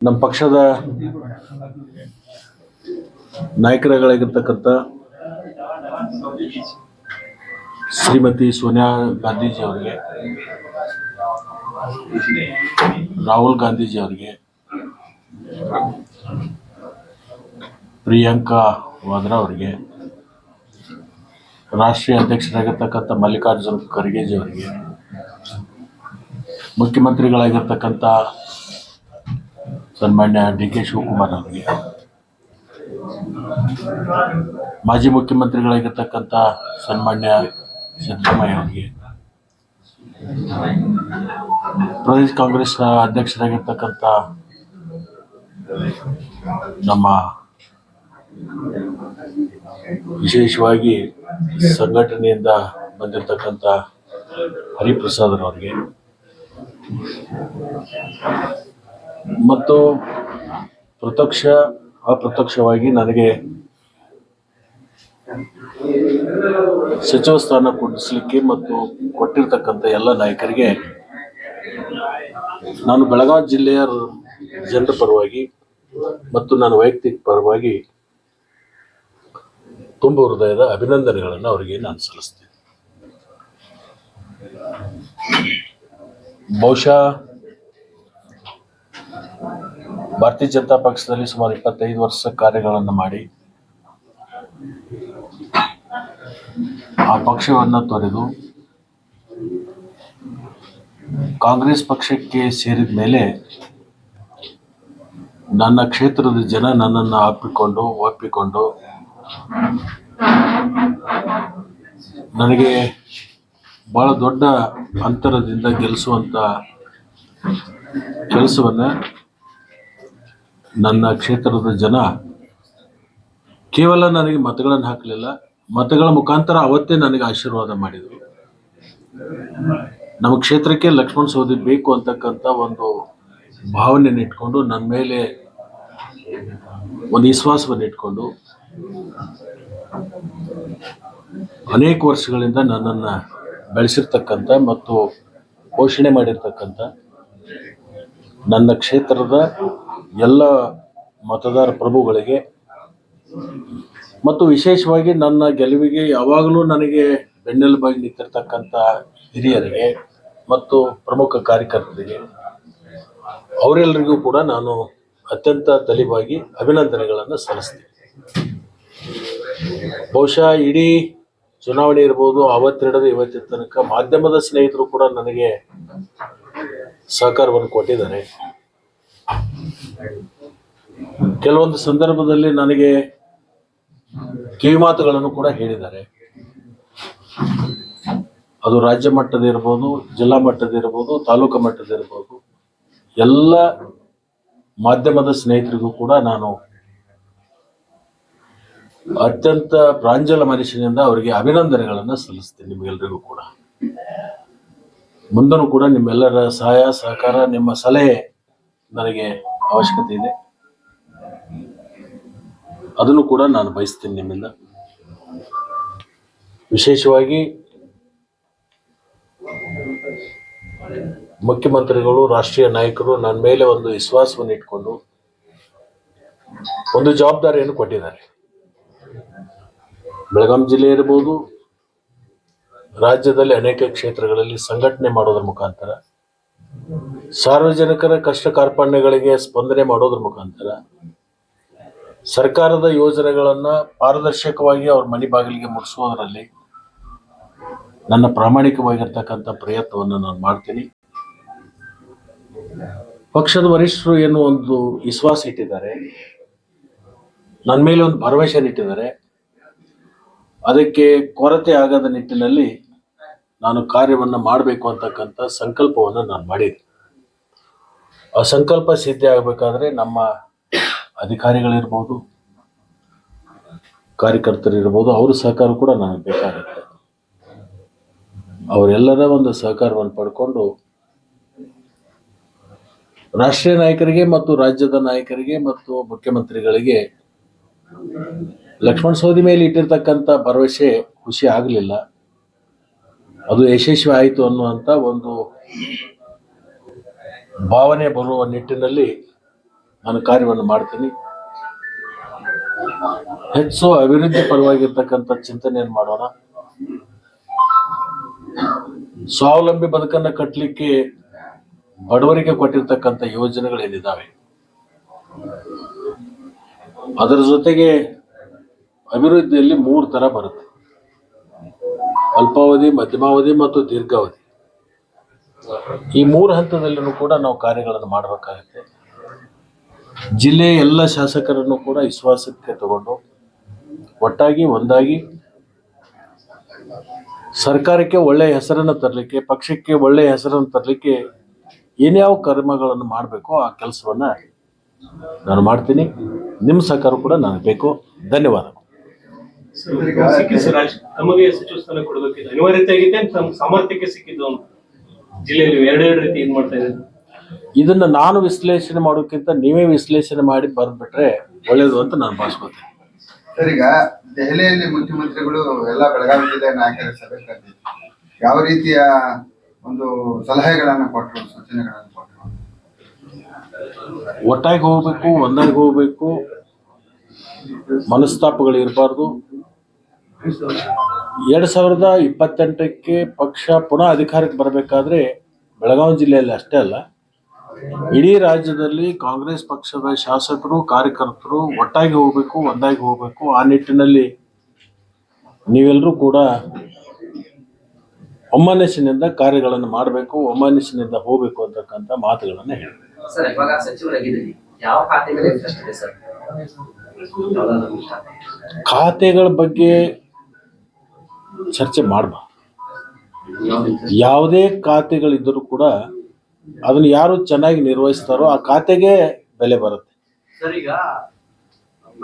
ನಮ್ಮ ಪಕ್ಷದ ನಾಯಕರುಗಳಾಗಿರ್ತಕ್ಕಂಥ ಶ್ರೀಮತಿ ಸೋನಿಯಾ ಗಾಂಧೀಜಿ ಅವರಿಗೆ, ರಾಹುಲ್ ಗಾಂಧೀಜಿ ಅವರಿಗೆ, ಪ್ರಿಯಾಂಕಾ ವಾದ್ರಾ ಅವರಿಗೆ, ರಾಷ್ಟ್ರೀಯ ಅಧ್ಯಕ್ಷರಾಗಿರ್ತಕ್ಕಂಥ ಮಲ್ಲಿಕಾರ್ಜುನ್ ಖರ್ಗೆಜಿ ಅವರಿಗೆ, ಮುಖ್ಯಮಂತ್ರಿಗಳಾಗಿರ್ತಕ್ಕಂಥ ಸನ್ಮಾನ್ಯ ಡಿ.ಕೆ. ಶಿವಕುಮಾರ್ ಅವರಿಗೆ, ಮಾಜಿ ಮುಖ್ಯಮಂತ್ರಿಗಳಾಗಿರ್ತಕ್ಕಂಥ ಸನ್ಮಾನ್ಯ ಸಿದ್ದರಾಮಯ್ಯ ಅವರಿಗೆ, ಪ್ರದೇಶ ಕಾಂಗ್ರೆಸ್ನ ಅಧ್ಯಕ್ಷರಾಗಿರ್ತಕ್ಕಂಥ ನಮ್ಮ ವಿಶೇಷವಾಗಿ ಸಂಘಟನೆಯಿಂದ ಬಂದಿರತಕ್ಕಂಥ ಹರಿಪ್ರಸಾದ್ ಅವರಿಗೆ ಮತ್ತು ಪ್ರತ್ಯಕ್ಷ ಅಪ್ರತ್ಯಕ್ಷವಾಗಿ ನನಗೆ ಸಚಿವ ಸ್ಥಾನ ಕೊಡಿಸಲಿಕ್ಕೆ ಮತ್ತು ಕೊಟ್ಟಿರ್ತಕ್ಕಂಥ ಎಲ್ಲ ನಾಯಕರಿಗೆ ನಾನು ಬೆಳಗಾವಿ ಜಿಲ್ಲೆಯ ಜನರ ಪರವಾಗಿ ಮತ್ತು ನನ್ನ ವೈಯಕ್ತಿಕ ಪರವಾಗಿ ತುಂಬ ಹೃದಯದ ಅಭಿನಂದನೆಗಳನ್ನು ಅವರಿಗೆ ನಾನು ಸಲ್ಲಿಸ್ತೇನೆ. ಬಹುಶಃ ಭಾರತೀಯ ಜನತಾ ಪಕ್ಷದಲ್ಲಿ ಸುಮಾರು 25 ವರ್ಷ ಕಾರ್ಯಗಳನ್ನು ಮಾಡಿ ಆ ಪಕ್ಷವನ್ನು ತೊರೆದು ಕಾಂಗ್ರೆಸ್ ಪಕ್ಷಕ್ಕೆ ಸೇರಿದ ಮೇಲೆ ನನ್ನ ಕ್ಷೇತ್ರದ ಜನ ನನ್ನನ್ನು ಒಪ್ಪಿಕೊಂಡು ನನಗೆ ಬಹಳ ದೊಡ್ಡ ಅಂತರದಿಂದ ಗೆಲ್ಲಿಸುವಂಥ ಕೆಲಸವನ್ನು ನನ್ನ ಕ್ಷೇತ್ರದ ಜನ ಕೇವಲ ನನಗೆ ಮತಗಳನ್ನು ಹಾಕಲಿಲ್ಲ, ಮತಗಳ ಮುಖಾಂತರ ಅವತ್ತೇ ನನಗೆ ಆಶೀರ್ವಾದ ಮಾಡಿದರು. ನಮ್ಮ ಕ್ಷೇತ್ರಕ್ಕೆ ಲಕ್ಷ್ಮಣ ಸವದಿ ಬೇಕು ಅಂತಕ್ಕಂಥ ಒಂದು ಭಾವನೆಯನ್ನು ಇಟ್ಕೊಂಡು ನನ್ನ ಮೇಲೆ ಒಂದು ವಿಶ್ವಾಸವನ್ನು ಇಟ್ಕೊಂಡು ಅನೇಕ ವರ್ಷಗಳಿಂದ ನನ್ನನ್ನು ಬೆಳೆಸಿರ್ತಕ್ಕಂಥ ಮತ್ತು ಪೋಷಣೆ ಮಾಡಿರ್ತಕ್ಕಂಥ ನನ್ನ ಕ್ಷೇತ್ರದ ಎಲ್ಲ ಮತದಾರ ಪ್ರಭುಗಳಿಗೆ ಮತ್ತು ವಿಶೇಷವಾಗಿ ನನ್ನ ಗೆಲುವಿಗೆ ಯಾವಾಗಲೂ ನನಗೆ ಬೆನ್ನೆಲುಬಾಗಿ ನಿಂತಿರ್ತಕ್ಕಂಥ ಹಿರಿಯರಿಗೆ ಮತ್ತು ಪ್ರಮುಖ ಕಾರ್ಯಕರ್ತರಿಗೆ ಅವರೆಲ್ಲರಿಗೂ ಕೂಡ ನಾನು ಅತ್ಯಂತ ತಲೆಬಾಗಿ ಅಭಿನಂದನೆಗಳನ್ನು ಸಲ್ಲಿಸ್ತೀನಿ. ಬಹುಶಃ ಇಡೀ ಚುನಾವಣೆ ಇರ್ಬೋದು, ಆವತ್ತಿಡದ ಇವತ್ತಿನ ತನಕ ಮಾಧ್ಯಮದ ಸ್ನೇಹಿತರು ಕೂಡ ನನಗೆ ಸಹಕಾರವನ್ನು ಕೊಟ್ಟಿದ್ದಾರೆ. ಕೆಲವೊಂದು ಸಂದರ್ಭದಲ್ಲಿ ನನಗೆ ಕಿವಿಮಾತುಗಳನ್ನು ಕೂಡ ಹೇಳಿದ್ದಾರೆ. ಅದು ರಾಜ್ಯ ಮಟ್ಟದ ಇರ್ಬೋದು, ಜಿಲ್ಲಾ ಮಟ್ಟದ ಇರ್ಬೋದು, ತಾಲೂಕು ಮಟ್ಟದ ಇರ್ಬೋದು, ಎಲ್ಲ ಮಾಧ್ಯಮದ ಸ್ನೇಹಿತರಿಗೂ ಕೂಡ ನಾನು ಅತ್ಯಂತ ಪ್ರಾಂಜಲ ಮನಸ್ಸಿನಿಂದ ಅವರಿಗೆ ಅಭಿನಂದನೆಗಳನ್ನು ಸಲ್ಲಿಸ್ತೇನೆ. ನಿಮಗೆಲ್ಲರಿಗೂ ಕೂಡ ಮುಂದೂ ಕೂಡ ನಿಮ್ಮೆಲ್ಲರ ಸಹಾಯ ಸಹಕಾರ, ನಿಮ್ಮ ಸಲಹೆ ನನಗೆ ಅವಶ್ಯಕತೆ ಇದೆ. ಅದನ್ನು ಕೂಡ ನಾನು ಬಯಸ್ತೀನಿ ನಿಮ್ಮಿಂದ. ವಿಶೇಷವಾಗಿ ಮುಖ್ಯಮಂತ್ರಿಗಳು, ರಾಷ್ಟ್ರೀಯ ನಾಯಕರು ನನ್ನ ಮೇಲೆ ಒಂದು ವಿಶ್ವಾಸವನ್ನು ಇಟ್ಕೊಂಡು ಒಂದು ಜವಾಬ್ದಾರಿಯನ್ನು ಕೊಟ್ಟಿದ್ದಾರೆ. ಬೆಳಗಾವಿ ಜಿಲ್ಲೆ ಇರಬಹುದು, ರಾಜ್ಯದಲ್ಲಿ ಅನೇಕ ಕ್ಷೇತ್ರಗಳಲ್ಲಿ ಸಂಘಟನೆ ಮಾಡೋದ್ರ ಮುಖಾಂತರ, ಸಾರ್ವಜನಿಕರ ಕಷ್ಟ ಕಾರ್ಪಣ್ಯಗಳಿಗೆ ಸ್ಪಂದನೆ ಮಾಡೋದ್ರ ಮುಖಾಂತರ, ಸರ್ಕಾರದ ಯೋಜನೆಗಳನ್ನು ಪಾರದರ್ಶಕವಾಗಿ ಅವ್ರ ಮನೆ ಬಾಗಿಲಿಗೆ ಮುಟ್ಟಿಸೋದ್ರಲ್ಲಿ ನನ್ನ ಪ್ರಾಮಾಣಿಕವಾಗಿರ್ತಕ್ಕಂಥ ಪ್ರಯತ್ನವನ್ನು ನಾನು ಮಾಡ್ತೀನಿ. ಪಕ್ಷದ ವರಿಷ್ಠರು ಏನು ಒಂದು ವಿಶ್ವಾಸ ಇಟ್ಟಿದ್ದಾರೆ, ನನ್ನ ಮೇಲೆ ಒಂದು ಭರವಸೆ ಇಟ್ಟಿದ್ದಾರೆ, ಅದಕ್ಕೆ ಕೊರತೆ ಆಗದ ನಿಟ್ಟಿನಲ್ಲಿ ನಾನು ಕಾರ್ಯವನ್ನು ಮಾಡಬೇಕು ಅಂತಕ್ಕಂಥ ಸಂಕಲ್ಪವನ್ನು ನಾನು ಮಾಡಿದ್ದೆ. ಆ ಸಂಕಲ್ಪ ಸಿದ್ಧಿ ಆಗಬೇಕಾದ್ರೆ ನಮ್ಮ ಅಧಿಕಾರಿಗಳಿರ್ಬೋದು, ಕಾರ್ಯಕರ್ತರಿರ್ಬೋದು, ಅವ್ರ ಸಹಕಾರ ಕೂಡ ನನಗೆ ಬೇಕಾಗುತ್ತೆ. ಅವರೆಲ್ಲರ ಒಂದು ಸಹಕಾರವನ್ನು ಪಡ್ಕೊಂಡು ರಾಷ್ಟ್ರೀಯ ನಾಯಕರಿಗೆ ಮತ್ತು ರಾಜ್ಯದ ನಾಯಕರಿಗೆ ಮತ್ತು ಮುಖ್ಯಮಂತ್ರಿಗಳಿಗೆ ಲಕ್ಷ್ಮಣ ಸವದಿ ಮೇಲೆ ಇಟ್ಟಿರ್ತಕ್ಕಂಥ ಭರವಸೆ ಖುಷಿ ಆಗಲಿಲ್ಲ, ಅದು ಯಶಸ್ವಿ ಆಯಿತು ಅನ್ನುವಂಥ ಒಂದು ಭಾವನೆ ಬರುವ ನಿಟ್ಟಿನಲ್ಲಿ ನಾನು ಕಾರ್ಯವನ್ನು ಮಾಡ್ತೀನಿ. ಹೆಚ್ಚು ಅಭಿವೃದ್ಧಿ ಪರವಾಗಿರ್ತಕ್ಕಂಥ ಚಿಂತನೆಯನ್ನು ಮಾಡೋಣ. ಸ್ವಾವಲಂಬಿ ಬದುಕನ್ನು ಕಟ್ಟಲಿಕ್ಕೆ ಬಡವರಿಗೆ ಕೊಟ್ಟಿರ್ತಕ್ಕಂಥ ಯೋಜನೆಗಳೇನಿದ್ದಾವೆ ಅದರ ಜೊತೆಗೆ ಅಭಿವೃದ್ಧಿಯಲ್ಲಿ 3 ತರ ಬರುತ್ತೆ: ಅಲ್ಪಾವಧಿ, ಮಧ್ಯಮಾವಧಿ ಮತ್ತು ದೀರ್ಘಾವಧಿ. ಈ 3 ಹಂತದಲ್ಲೂ ಕೂಡ ನಾವು ಕಾರ್ಯಗಳನ್ನು ಮಾಡಬೇಕಾಗುತ್ತೆ. ಜಿಲ್ಲೆಯ ಎಲ್ಲ ಶಾಸಕರನ್ನು ಕೂಡ ವಿಶ್ವಾಸಕ್ಕೆ ತಗೊಂಡು ಒಟ್ಟಾಗಿ ಒಂದಾಗಿ ಸರ್ಕಾರಕ್ಕೆ ಒಳ್ಳೆಯ ಹೆಸರನ್ನು ತರಲಿಕ್ಕೆ, ಪಕ್ಷಕ್ಕೆ ಒಳ್ಳೆಯ ಹೆಸರನ್ನು ತರಲಿಕ್ಕೆ ಏನ್ಯಾವ ಕರ್ಮಗಳನ್ನು ಮಾಡಬೇಕು ಆ ಕೆಲಸವನ್ನು ನಾನು ಮಾಡ್ತೀನಿ. ನಿಮ್ಮ ಸಹಕಾರ ಕೂಡ ನನಗೆ ಬೇಕು. ಧನ್ಯವಾದ. ತಮಗೆ ಸಚಿವ ಸ್ಥಾನ ಕೊಡಬೇಕಿದೆ, ಅನಿವಾರ್ಯತೆ ಆಗಿದೆ, ಸಾಮರ್ಥ್ಯಕ್ಕೆ ಸಿಕ್ಕಿದ್ದು ಜಿಲ್ಲೆಯಲ್ಲಿ ಎರಡೆರಡು ರೀತಿ ಇದು ಮಾಡ್ತಾ ಇದ್ದಾರೆ. ಇದನ್ನು ನಾನು ವಿಶ್ಲೇಷಣೆ ಮಾಡೋಕ್ಕಿಂತ ನೀವೇ ವಿಶ್ಲೇಷಣೆ ಮಾಡಿ ಬರೆದ್ಬಿಟ್ರೆ ಒಳ್ಳೇದು ಅಂತ ನಾನು ಭಾವಿಸ್ಕೊತೀನಿ. ಸರ್, ಈಗ ದೆಹಲಿಯಲ್ಲಿ ಮುಖ್ಯಮಂತ್ರಿಗಳು ಎಲ್ಲ ಬೆಳಗಾವಿ ಜಿಲ್ಲೆ ನಾಯಕರ ಸಭೆ ಕರೆದಿದ್ರು. ಯಾವ ರೀತಿಯ ಒಂದು ಸಲಹೆಗಳನ್ನು ಕೊಟ್ಟರು, ಸೂಚನೆಗಳನ್ನು ಕೊಟ್ಟರು? ಒಟ್ಟಾಗಿ ಹೋಗ್ಬೇಕು, ಒಂದಾಗಿ ಹೋಗ್ಬೇಕು, ಮನಸ್ತಾಪಗಳು ಇರಬಾರ್ದು. 2028ಕ್ಕೆ ಪಕ್ಷ ಪುನಃ ಅಧಿಕಾರಕ್ಕೆ ಬರಬೇಕಾದ್ರೆ ಬೆಳಗಾವಿ ಜಿಲ್ಲೆಯಲ್ಲಿ ಅಷ್ಟೇ ಅಲ್ಲ, ಇಡೀ ರಾಜ್ಯದಲ್ಲಿ ಕಾಂಗ್ರೆಸ್ ಪಕ್ಷದ ಶಾಸಕರು, ಕಾರ್ಯಕರ್ತರು ಒಟ್ಟಾಗಿ ಹೋಗಬೇಕು, ಒಂದಾಗಿ ಹೋಗಬೇಕು. ಆ ನಿಟ್ಟಿನಲ್ಲಿ ನೀವೆಲ್ಲರೂ ಕೂಡ ಒಮ್ಮನಸ್ಸಿನಿಂದ ಕಾರ್ಯಗಳನ್ನು ಮಾಡಬೇಕು, ಒಮ್ಮನಸ್ಸಿನಿಂದ ಹೋಗಬೇಕು ಅಂತಕ್ಕಂಥ ಮಾತುಗಳನ್ನು ಹೇಳಬೇಕು. ಸರ್, ಇವಾಗ ಸಚಿವರಾಗಿದ್ದೀರಿ, ಯಾವ ಖಾತೆ ಮೇಲೆ ಇಂಟ್ರೆಸ್ಟ್ ಇದೆ ಸರ್? ಖಾತೆಗಳ ಬಗ್ಗೆ ಚರ್ಚೆ ಮಾಡಬಾರ್ದು. ಯಾವುದೇ ಖಾತೆಗಳಿದ್ದರೂ ಕೂಡ ಅದನ್ನು ಯಾರು ಚೆನ್ನಾಗಿ ನಿರ್ವಹಿಸ್ತಾರೋ ಆ ಖಾತೆಗೆ ಬೆಲೆ ಬರುತ್ತೆ. ಸರ್, ಈಗ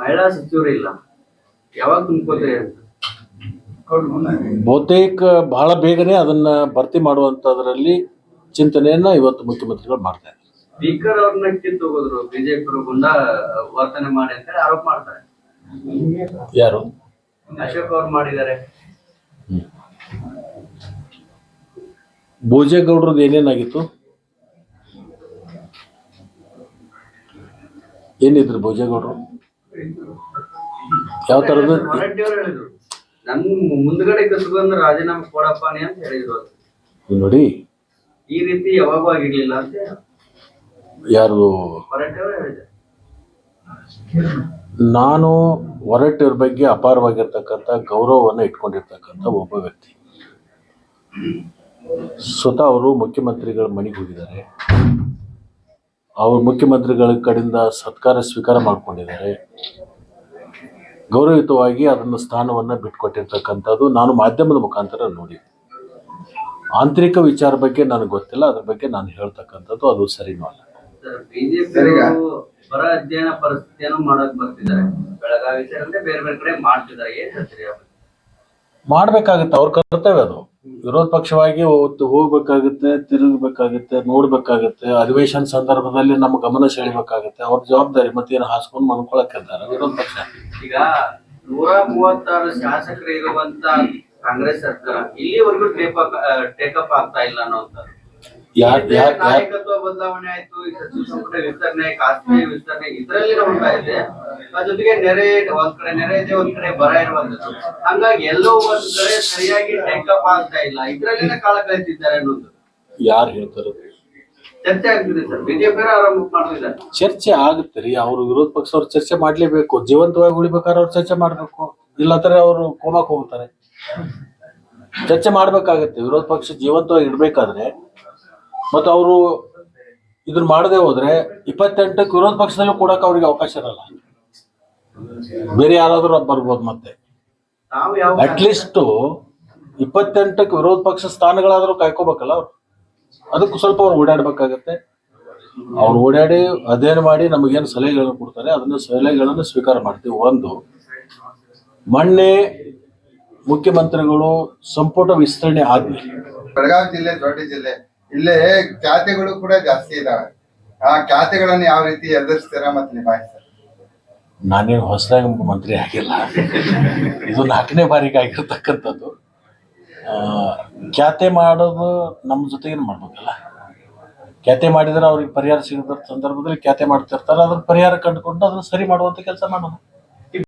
ಮಹಿಳಾ ಸಚಿವರು ಇಲ್ಲ, ಯಾವಾಗ ತುಂಬ್ಕೋತೀರಿ ಅಂತ? ಬಹುತೇಕ ಬಹಳ ಬೇಗನೆ ಅದನ್ನ ಭರ್ತಿ ಮಾಡುವಂತದ್ರಲ್ಲಿ ಚಿಂತನೆಯನ್ನ ಇವತ್ತು ಮುಖ್ಯಮಂತ್ರಿಗಳು ಮಾಡ್ತಾ ಇದ್ದಾರೆ. ಸ್ಪೀಕರ್ ಅವ್ರನ್ನ ಕಿತ್ತು ಹೋಗೋದ್ರು, ಬಿಜೆಪಿ ಗುಂಡ ವರ್ತನೆ ಮಾಡಿ ಅಂತ ಆರೋಪ ಮಾಡ್ತಾರೆ. ಯಾರು? ಅಶೋಕ್ ಅವ್ರು ಮಾಡಿದ್ದಾರೆ. ಭೋಜೇಗೌಡರದ್ದು ಏನೇನಾಗಿತ್ತು? ಏನಿದ್ರು ಭೋಜೇಗೌಡರು? ಯಾವ ತರದ? ಹೊರಟ್ಟಿ ಅವ್ರು ಹೇಳಿದ್ರು, ನನ್ ಮುಂದ್ಗಡೆ ಕಸ್ಕೊಂಡ್ ರಾಜೀನಾಮೆ ಕೊಡಪ್ಪಾನಿ ಅಂತ ಹೇಳಿದ್ರು. ನೋಡಿ, ಈ ರೀತಿ ಯಾವಾಗೂ ಆಗಿರ್ಲಿಲ್ಲ ಅಂತ ಯಾರು? ಹೊರಟ್ಟಿ ಅವ್ರು ಹೇಳಿದ್ರು. ನಾನು ಹೊರಟ್ಟಿವ್ರ ಬಗ್ಗೆ ಅಪಾರವಾಗಿರ್ತಕ್ಕಂಥ ಗೌರವವನ್ನು ಇಟ್ಕೊಂಡಿರ್ತಕ್ಕಂಥ ಒಬ್ಬ ವ್ಯಕ್ತಿ. ಸ್ವತಃ ಅವರು ಮುಖ್ಯಮಂತ್ರಿಗಳ ಮನೆಗೆ ಹೋಗಿದ್ದಾರೆ. ಅವರು ಮುಖ್ಯಮಂತ್ರಿಗಳ ಕಡೆಯಿಂದ ಸತ್ಕಾರ ಸ್ವೀಕಾರ ಮಾಡ್ಕೊಂಡಿದ್ದಾರೆ. ಗೌರವಯುತವಾಗಿ ಅದನ್ನು ಸ್ಥಾನವನ್ನು ಬಿಟ್ಕೊಟ್ಟಿರ್ತಕ್ಕಂಥದ್ದು ನಾನು ಮಾಧ್ಯಮದ ಮುಖಾಂತರ ನೋಡಿ. ಆಂತರಿಕ ವಿಚಾರ ಬಗ್ಗೆ ನನಗೆ ಗೊತ್ತಿಲ್ಲ, ಅದ್ರ ಬಗ್ಗೆ ನಾನು ಹೇಳ್ತಕ್ಕಂಥದ್ದು ಅದು ಸರಿನೂ ಅಲ್ಲ. ಬಿಜೆಪಿ ಬರ ಅಧ್ಯಯನ ಪರಿಸ್ಥಿತಿಯನ್ನು ಮಾಡಕ್ ಬರ್ತಿದ್ದಾರೆ, ಬೆಳಗಾವಿ ಸೇರಿದಂತೆ ಬೇರೆ ಬೇರೆ ಕಡೆ ಮಾಡ್ತಿದ್ದಾರೆ. ಏನ್ ಹೇಳ್ತೀರಿ? ಮಾಡ್ಬೇಕಾಗುತ್ತೆ, ಅವ್ರ ಕರ್ತವ್ಯ ಅದು. ವಿರೋಧ ಪಕ್ಷವಾಗಿ ಹೋಗ್ಬೇಕಾಗುತ್ತೆ, ತಿರುಗಬೇಕಾಗುತ್ತೆ, ನೋಡ್ಬೇಕಾಗುತ್ತೆ. ಅಧಿವೇಶನ ಸಂದರ್ಭದಲ್ಲಿ ನಮ್ಮ ಗಮನ ಸೆಳಿಬೇಕಾಗುತ್ತೆ. ಅವ್ರ ಜವಾಬ್ದಾರಿ. ಮತ್ತೇನು ಹಾಸ್ಕೊಂಡು ಮನ್ಕೊಳಕ್ಕಿದ್ದಾರೆ ವಿರೋಧ ಪಕ್ಷ. ಈಗ 136 ಶಾಸಕರು ಇರುವಂತ ಕಾಂಗ್ರೆಸ್ ಸರ್ಕಾರ ಇಲ್ಲಿವರೆಗೂ ಟೇಕಪ್ ಆಗ್ತಾ ಇಲ್ಲ ಅನ್ನೋಂಥದ್ದು. ನಾಯಕತ್ವ ಬದಲಾವಣೆ ಆಯ್ತು, ಈ ಸಚಿವ ಸಂಪುಟ ವಿಸ್ತರಣೆ, ಖಾಸಗಿ ವಿಸ್ತರಣೆ ಇದರಲ್ಲಿ ಹೋಗ್ತಾ ಇದೆ. ಜೊತೆಗೆ ನೆರೆ ಒಂದ್ ಕಡೆ ನೆರೆ ಇದೆ, ಒಂದ್ ಕಡೆ ಬರ ಇರುವಂತದ್ದು. ಹಂಗಾಗಿ ಎಲ್ಲೋ ಒಂದ್ ಕಡೆ ಸರಿಯಾಗಿ ಟೇಕಪ್ ಆಗ್ತಾ ಇಲ್ಲ, ಇದ್ರಲ್ಲಿನ ಕಾಲ ಕಳೀತಿದ್ದಾರೆ ಅನ್ನೋದು ಯಾರು ಹೇಳ್ತಾರೆ? ಚರ್ಚೆ ಆಗ್ತಿದೆ ಸರ್. ಬಿಜೆಪಿ ಆರಂಭ ಮಾಡಿದ್ದಾರೆ. ಚರ್ಚೆ ಆಗುತ್ತೆ ರೀ. ಅವರು ವಿರೋಧ ಪಕ್ಷದವ್ರು ಚರ್ಚೆ ಮಾಡ್ಲೇಬೇಕು. ಜೀವಂತವಾಗಿ ಉಳಿಬೇಕಾದ್ರೆ ಅವ್ರು ಚರ್ಚೆ ಮಾಡ್ಬೇಕು, ಇಲ್ಲಾಂದ್ರೆ ಅವರು ಕೋಮಕ್ಕೆ ಹೋಗ್ತಾರೆ. ಚರ್ಚೆ ಮಾಡ್ಬೇಕಾಗತ್ತೆ. ವಿರೋಧ ಪಕ್ಷ ಜೀವಂತವಾಗಿ ಇಡ್ಬೇಕಾದ್ರೆ ಮತ್ತು ಅವರು ಇದನ್ನ ಮಾಡದೆ ಹೋದ್ರೆ 28ಕ್ಕೆ ವಿರೋಧ ಪಕ್ಷದಲ್ಲೂ ಕೊಡಕ್ಕೆ ಅವ್ರಿಗೆ ಅವಕಾಶ ಇರಲ್ಲ. ಬೇರೆ ಯಾರಾದ್ರೂ ಬರ್ಬೋದು. ಮತ್ತೆ ಅಟ್ಲೀಸ್ಟ್ 28ಕ್ಕೆ ವಿರೋಧ ಪಕ್ಷ ಸ್ಥಾನಗಳಾದ್ರೂ ಕಾಯ್ಕೋಬೇಕಲ್ಲ ಅವ್ರು. ಅದಕ್ಕೂ ಸ್ವಲ್ಪ ಅವ್ರು ಓಡಾಡ್ಬೇಕಾಗತ್ತೆ. ಅವ್ರು ಓಡಾಡಿ ಅಧ್ಯಯನ ಮಾಡಿ ನಮಗೇನು ಸಲಹೆಗಳನ್ನು ಕೊಡ್ತಾರೆ ಅದನ್ನ ಸಲಹೆಗಳನ್ನು ಸ್ವೀಕಾರ ಮಾಡ್ತೀವಿ. ಒಂದು, ಮೊನ್ನೆ ಮುಖ್ಯಮಂತ್ರಿಗಳು ಸಂಪುಟ ವಿಸ್ತರಣೆ ಆದ್ಮೇಲೆ ಬೆಳಗಾವಿ ಜಿಲ್ಲೆ ದೊಡ್ಡ ಜಿಲ್ಲೆ, ಇಲ್ಲೇ ಖಾತೆಗಳು ಕೂಡ ಜಾಸ್ತಿ ಇದಾವೆ. ಆ ಖಾತೆಗಳನ್ನು ಯಾವ ರೀತಿ ಎದುರಿಸ್ತೀರಾ ಮತ್ತು ನಿಭಾಯಿಸ್ತೀರಾ? ನಾನೇನು ಹೊಸದಾಗಿ ಮಂತ್ರಿ ಆಗಿಲ್ಲ, ಇದು 4ನೇ ಬಾರಿಗೆ ಆಗಿರ್ತಕ್ಕಂಥದ್ದು. ಖ್ಯಾತೆ ಮಾಡೋದು ನಮ್ಮ ಜೊತೆಗೇನು ಮಾಡ್ಬೇಕಲ್ಲ. ಖ್ಯಾತೆ ಮಾಡಿದ್ರೆ ಅವ್ರಿಗೆ ಪರಿಹಾರ ಸಿಗದ ಸಂದರ್ಭದಲ್ಲಿ ಖ್ಯಾತೆ ಮಾಡ್ತಿರ್ತಾರೆ, ಅದ್ರ ಪರಿಹಾರ ಕಂಡುಕೊಂಡು ಅದನ್ನ ಸರಿ ಮಾಡುವಂತ ಕೆಲಸ ಮಾಡೋಣ.